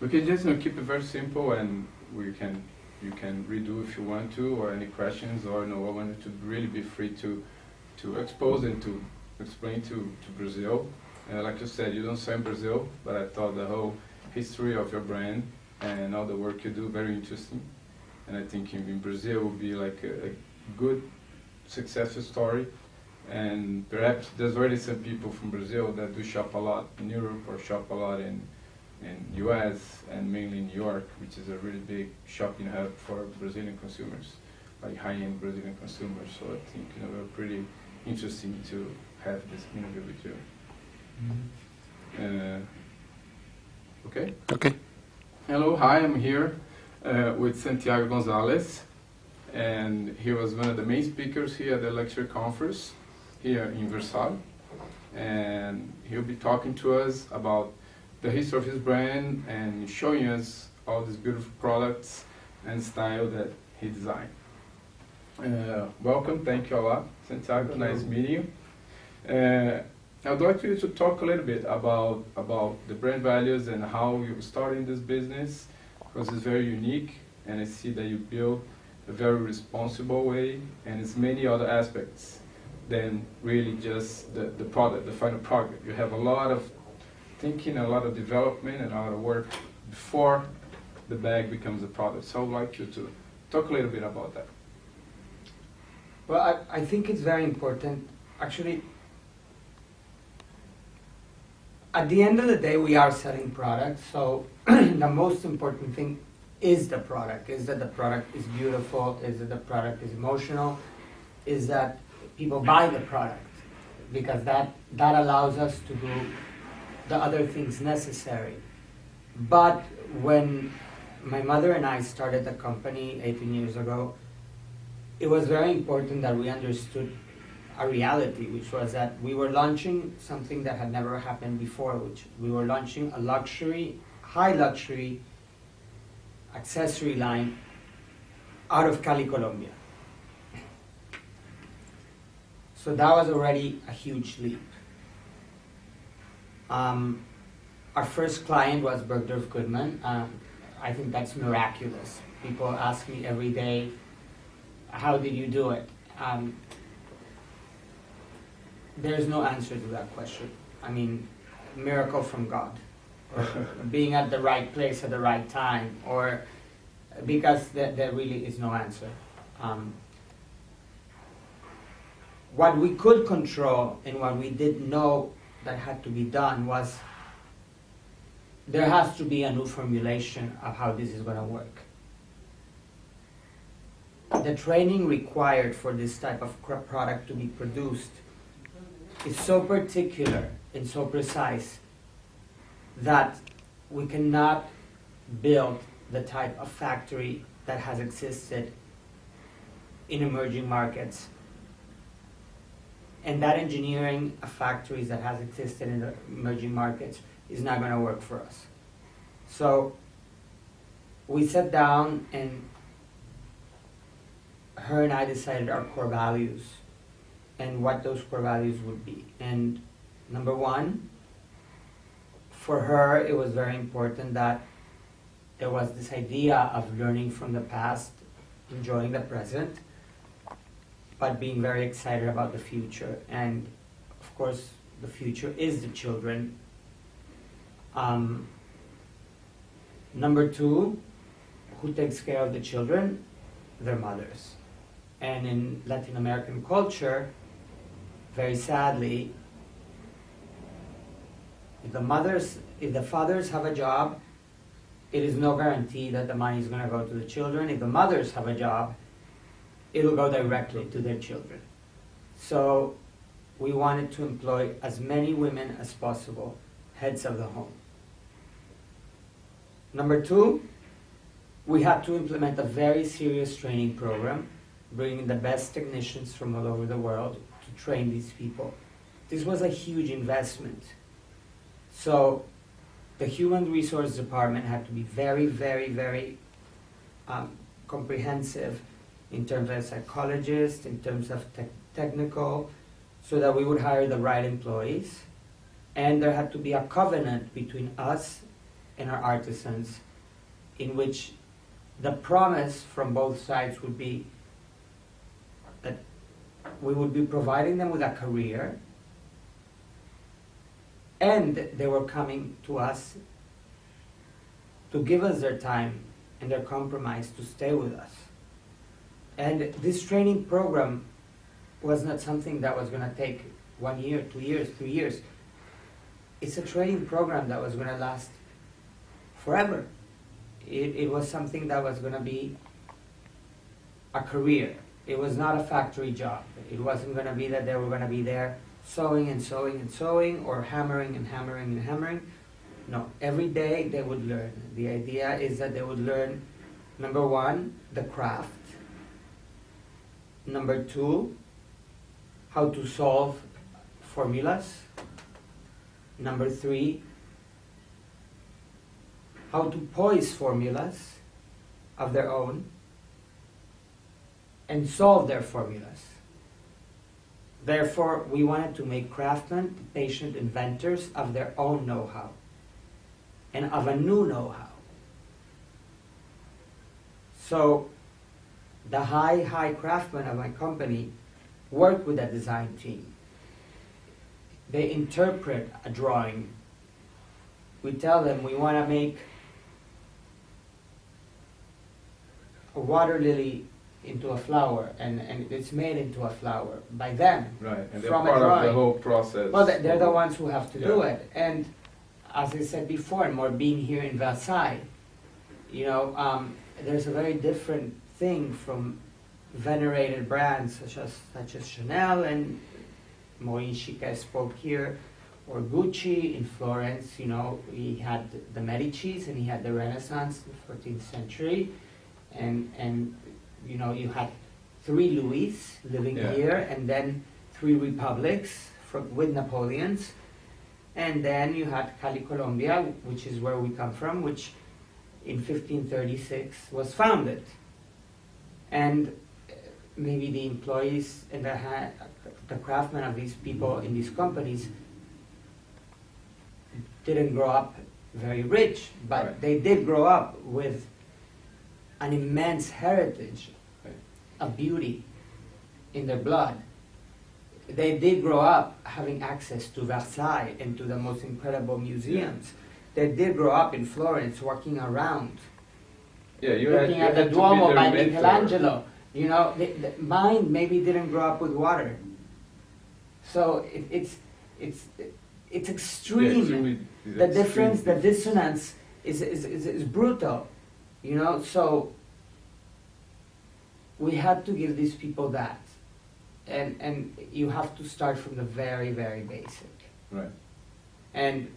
We can just keep it very simple, and you can redo if you want to, or any questions, or I wanted to really be free to expose and to explain to Brazil. Like you said, you don't sell in Brazil, but I thought the whole history of your brand and all the work you do very interesting. And I think in Brazil will be like a good success story. And perhaps there's already some people from Brazil that do shop a lot in Europe or shop a lot in US and mainly in New York, which is a really big shopping hub for Brazilian consumers, like high-end Brazilian consumers. So I think we're pretty interesting to have this interview with you. Okay. Okay. Hello, hi, I'm here with Santiago Gonzalez, and he was one of the main speakers here at the lecture conference here in Versailles, and he'll be talking to us about the history of his brand and showing us all these beautiful products and style that he designed. Welcome, thank you a lot, Santiago, nice meeting you. I'd like you to talk a little bit about the brand values and how you started in this business, because it's very unique, and I see that you build a very responsible way, and it's many other aspects than really just the product, the final product. You have a lot of thinking, a lot of development, and a lot of work before the bag becomes a product. So I'd like you to talk a little bit about that. Well, I think it's very important. Actually, at the end of the day, we are selling products, so the most important thing is the product. Is that the product is beautiful? Is that the product is emotional? Is that people buy the product? Because that allows us to do the other things necessary. But when my mother and I started the company 18 years ago, it was very important that we understood a reality, which was that we were launching something that had never happened before, which we were launching a luxury, high luxury accessory line out of Cali, Colombia. So that was already a huge leap. Our first client was Bergdorf Goodman. I think that's miraculous. People ask me every day, how did you do it? There's no answer to that question. I mean, miracle from God, or being at the right place at the right time, or because there really is no answer. What we could control and what we did know that had to be done was there has to be a new formulation of how this is going to work. The training required for this type of product to be produced is so particular and so precise that we cannot build the type of factory that has existed in emerging markets. And that engineering of factories that has existed in the emerging markets is not going to work for us. So we sat down, and her and I decided our core values and what those core values would be. And number one, for her, it was very important that there was this idea of learning from the past, enjoying the present, but being very excited about the future. And of course, the future is the children. Number two, who takes care of the children? Their mothers. And in Latin American culture, very sadly, if the fathers have a job, it is no guarantee that the money is going to go to the children. If the mothers have a job, it'll go directly to their children. So we wanted to employ as many women as possible, heads of the home. Number two, we had to implement a very serious training program, bringing the best technicians from all over the world to train these people. This was a huge investment. So the human resource department had to be very, very, very comprehensive in terms of psychologists, in terms of technical, so that we would hire the right employees. And there had to be a covenant between us and our artisans, in which the promise from both sides would be that we would be providing them with a career, and they were coming to us to give us their time and their compromise to stay with us. And this training program was not something that was going to take 1 year, 2 years, 3 years. It's a training program that was going to last forever. It was something that was going to be a career. It was not a factory job. It wasn't going to be that they were going to be there sewing and sewing and sewing, or hammering and hammering and hammering. No, every day they would learn. The idea is that they would learn, number one, the craft. Number two, how to solve formulas. Number three, how to poise formulas of their own and solve their formulas. Therefore, we wanted to make craftsmen patient inventors of their own know-how and of a new know-how. So the high craftsmen of my company work with a design team. They interpret a drawing. We tell them we want to make a water lily into a flower, and it's made into a flower by them. Right, and they're from part a of the drawing. whole process. Well, they're the ones who have to do Yeah. it. And as I said before, and more being here in Versailles, there's a very different thing from venerated brands such as Chanel, and Moin Chica spoke here, or Gucci in Florence. He had the Medicis and he had the Renaissance in the 14th century, and you had 3 Louis living Yeah. here, and then 3 republics with Napoleons, and then you had Cali, Colombia, which is where we come from, which in 1536 was founded. And maybe the employees and the craftsmen of these people in these companies didn't grow up very rich, but Right. they did grow up with an immense heritage Right. of beauty in their blood. They did grow up having access to Versailles and to the most incredible museums. They did grow up in Florence walking around, Yeah, you looking had at the to be Duomo their by mentor. Michelangelo. Mine maybe didn't grow up with water. So it's extreme. Yeah, The difference, the dissonance is brutal. So we had to give these people that. And you have to start from the very, very basic. Right. And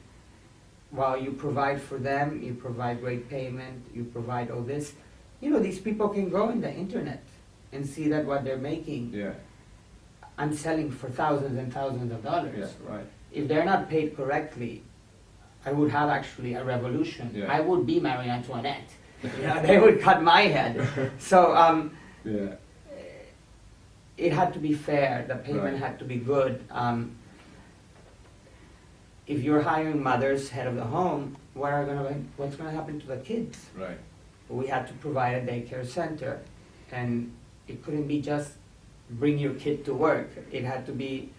while you provide for them, you provide great payment, you provide all this, these people can go on the internet and see that what they're making, Yeah. I'm selling for thousands and thousands of dollars. Yeah. Right. If they're not paid correctly, I would have actually a revolution. Yeah. I would be Marie Antoinette. They would cut my head. So Yeah. it had to be fair. The payment Right. had to be good. If you're hiring mothers, head of the home, what's going to happen to the kids? Right. We had to provide a daycare center, and it couldn't be just bring your kid to work. It had to be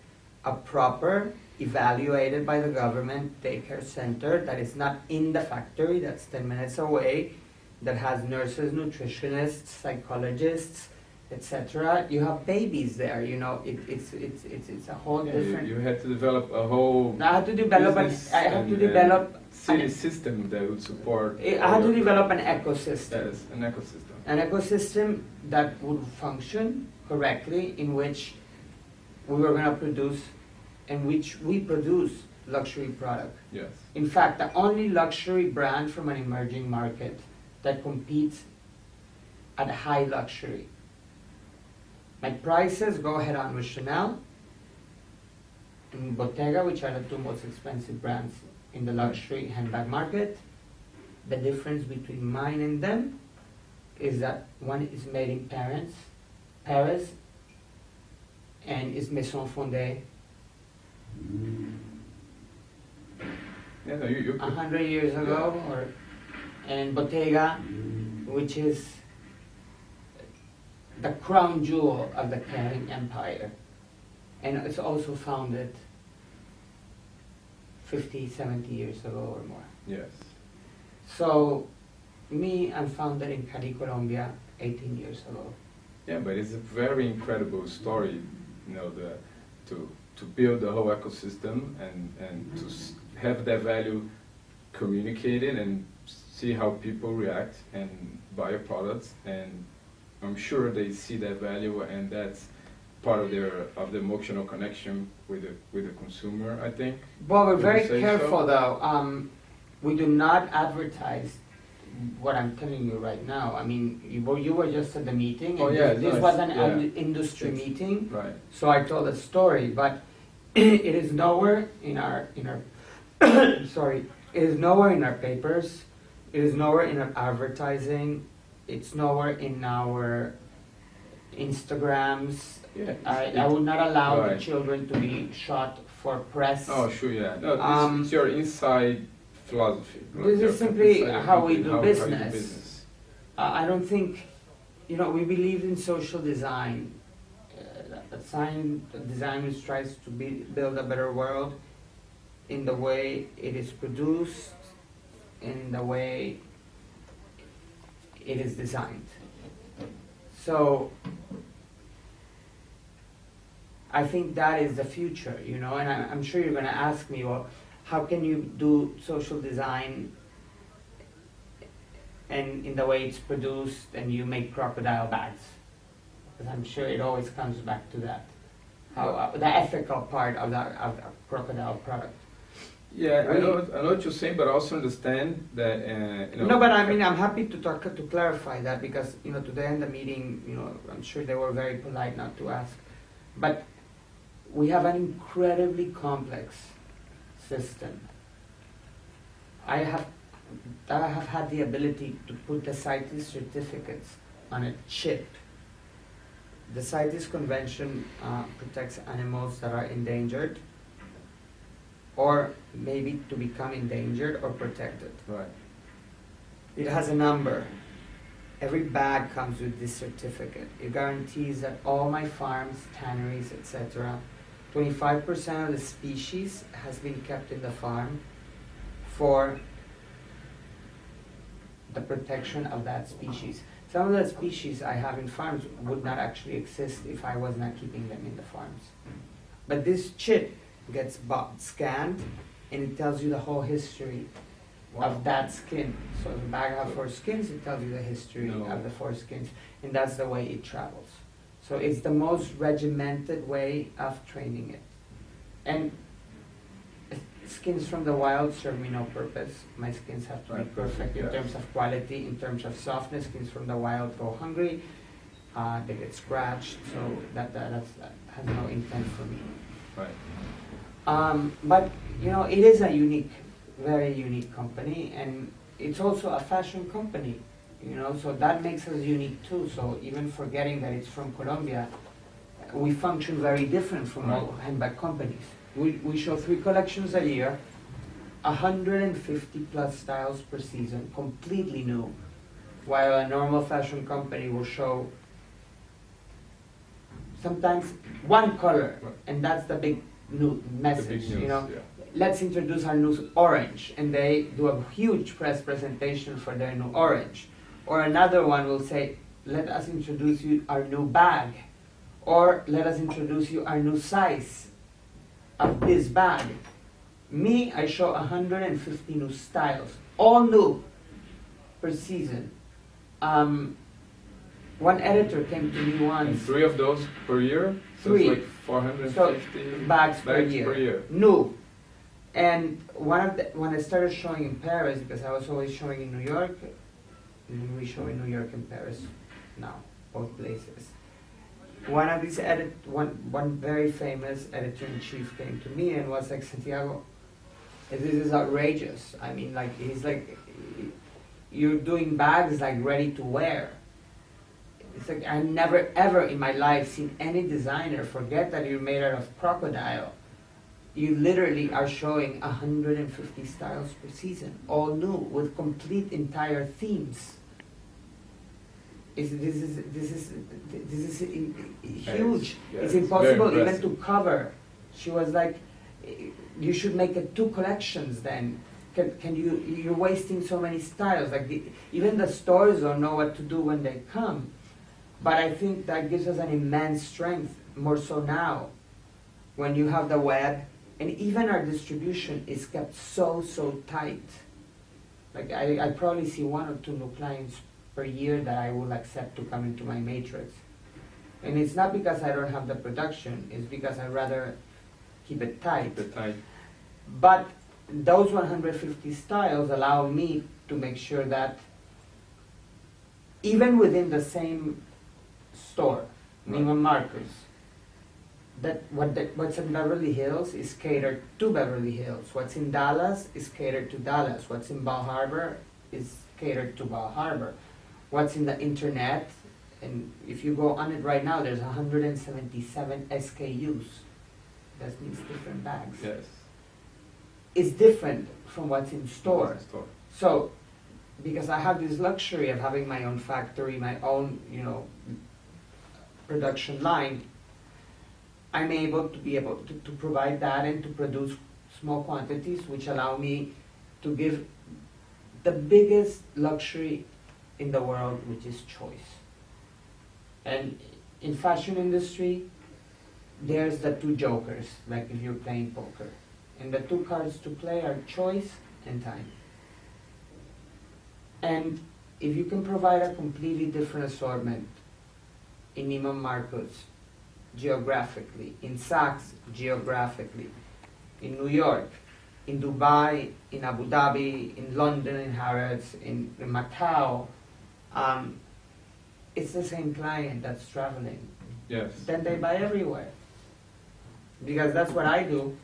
a proper, evaluated by the government daycare center that is not in the factory, that's 10 minutes away, that has nurses, nutritionists, psychologists, etc. You have babies there. It's a whole Yeah, different. you had to develop a whole I had to develop city system that would support. I had to develop an ecosystem. Yes, an ecosystem. An ecosystem that would function correctly, in which we were going to produce, in which we produce luxury product. Yes. In fact, the only luxury brand from an emerging market that competes at high luxury. My prices go head on with Chanel and Bottega, which are the 2 most expensive brands in the luxury handbag market. The difference between mine and them is that one is made in Paris, and is maison fondée. Yeah, no, you 100 years ago, or and Bottega, which is the crown jewel of the Kering Empire, and it's also founded 50, 70 years ago or more. Yes. So, me, I'm founded in Cali, Colombia, 18 years ago. Yeah, but it's a very incredible story, you know, to build the whole ecosystem and to have that value communicated and see how people react and buy your products, and I'm sure they see that value, and that's part of the emotional connection with the consumer, I think. Well, we're Would very you say careful so? though. We do not advertise what I'm telling you right now. I mean, you were just at the meeting, and Oh, yeah, this no, was an yeah. industry It's- meeting, Right. so I told a story, but it is nowhere in our sorry, it is nowhere in our papers, it is nowhere in our advertising, it's nowhere in our Instagrams. Yeah. I would not allow the Right. children to be shot for press. Oh, sure, yeah. No, it's your inside philosophy. This your is simply inside how we thinking, do how you business. I don't think, we believe in social design. Designers tries to build a better world in the way it is produced, in the way it is designed. So I think that is the future, and I'm sure you're going to ask me, well, how can you do social design and in the way it's produced and you make crocodile bags? Because I'm sure it always comes back to that, how the ethical part of the crocodile product. Yeah, I know what you're saying, but I also understand that No, but I mean, I'm happy to clarify that, because today in the meeting, I'm sure they were very polite not to ask, but we have an incredibly complex system. I have had the ability to put the CITES certificates on a chip. The CITES convention protects animals that are endangered, or maybe to become endangered or protected. right. It has a number. Every bag comes with this certificate. It guarantees that all my farms, tanneries, etc., 25% of the species has been kept in the farm for the protection of that species. Some of the species I have in farms would not actually exist if I was not keeping them in the farms. But this chip gets scanned, and it tells you the whole history of that skin. So if the bag has 4 skins, it tells you the history of the 4 skins, and that's the way it travels. So it's the most regimented way of training it. And skins from the wild serve me no purpose. My skins have to be Right, perfect in yes. terms of quality, in terms of softness. Skins from the wild go hungry, they get scratched, so that has no intent for me. Right. But it is a very unique company, and it's also a fashion company. So that makes us unique too. So even forgetting that it's from Colombia, we function very different from all handbag companies. We show 3 collections a year, 150 plus styles per season, completely new, while a normal fashion company will show sometimes 1 color, and that's the big new message. The big news, yeah. Let's introduce our new orange, and they do a huge press presentation for their new orange. Or another one will say, let us introduce you our new bag, or let us introduce you our new size of this bag. Me, I show 150 new styles, all new per season. One editor came to me And once. 3 of those per year? So 3. it's like 450 bags per year. year. New. And when I started showing in Paris, because I was always showing in New York, and we show in New York and Paris now, both places. One of these one very famous editor-in-chief came to me and was like, Santiago, this is outrageous. I mean, like, he's like, you're doing bags like ready to wear. It's like, I've never ever in my life seen any designer forget that you're made out of crocodile you literally are showing 150 styles per season, all new, with complete entire themes. This is huge. Yes, It's very impossible even impressive. to cover. She was like, you should make it 2 collections then. Can you, you're wasting so many styles. Like even the stores don't know what to do when they come. But I think that gives us an immense strength, more so now, when you have the web, and even our distribution is kept so tight. Like I probably see 1 or 2 new clients per year that I will accept to come into my matrix. And it's not because I don't have the production, it's because I'd rather keep it tight. But those 150 styles allow me to make sure that even within the same store, Neiman Marcus, that what's in Beverly Hills is catered to Beverly Hills. What's in Dallas is catered to Dallas. What's in Bal Harbour is catered to Bal Harbour. What's in the internet, and if you go on it right now, there's 177 SKUs. That means different bags. Yes. It's different from what's in store. What's in store. So, because I have this luxury of having my own factory, my own, production line, I'm able to provide that and to produce small quantities, which allow me to give the biggest luxury in the world, which is choice. And in fashion industry, there's the 2 jokers, like if you're playing poker. And the 2 cards to play are choice and time. And if you can provide a completely different assortment in Neiman Marcus, geographically, in Saks, geographically, in New York, in Dubai, in Abu Dhabi, in London, in Harrods, in Macau, it's the same client that's traveling. Yes. Then they buy everywhere. Because that's what I do.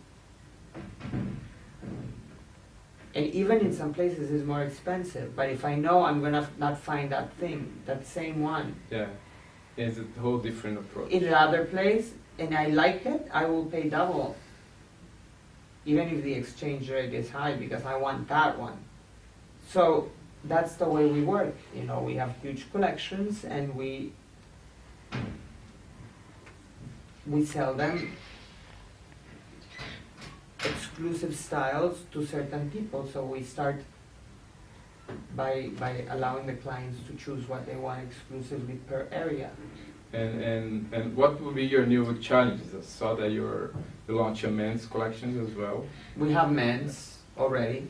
And even in some places it's more expensive, but if I know I'm gonna not find that thing, that same one, Yeah. It's a whole different approach. in another place, and I like it, I will pay double. Even if the exchange rate is high, because I want that one. So that's the way we work. We have huge collections, and we sell them exclusive styles to certain people. So we start by allowing the clients to choose what they want exclusively per area. And what will be your new challenges? I saw that you launch a men's collections as well. We have men's already,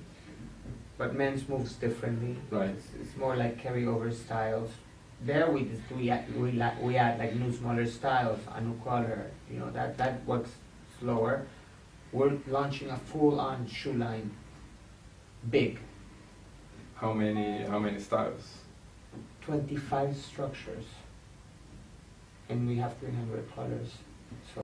but men's moves differently. Right. It's more like carryover styles. There we add like new smaller styles, a new color. That works slower. We're launching a full-on shoe line, big. How many styles? 25 structures, and we have 300 colors. So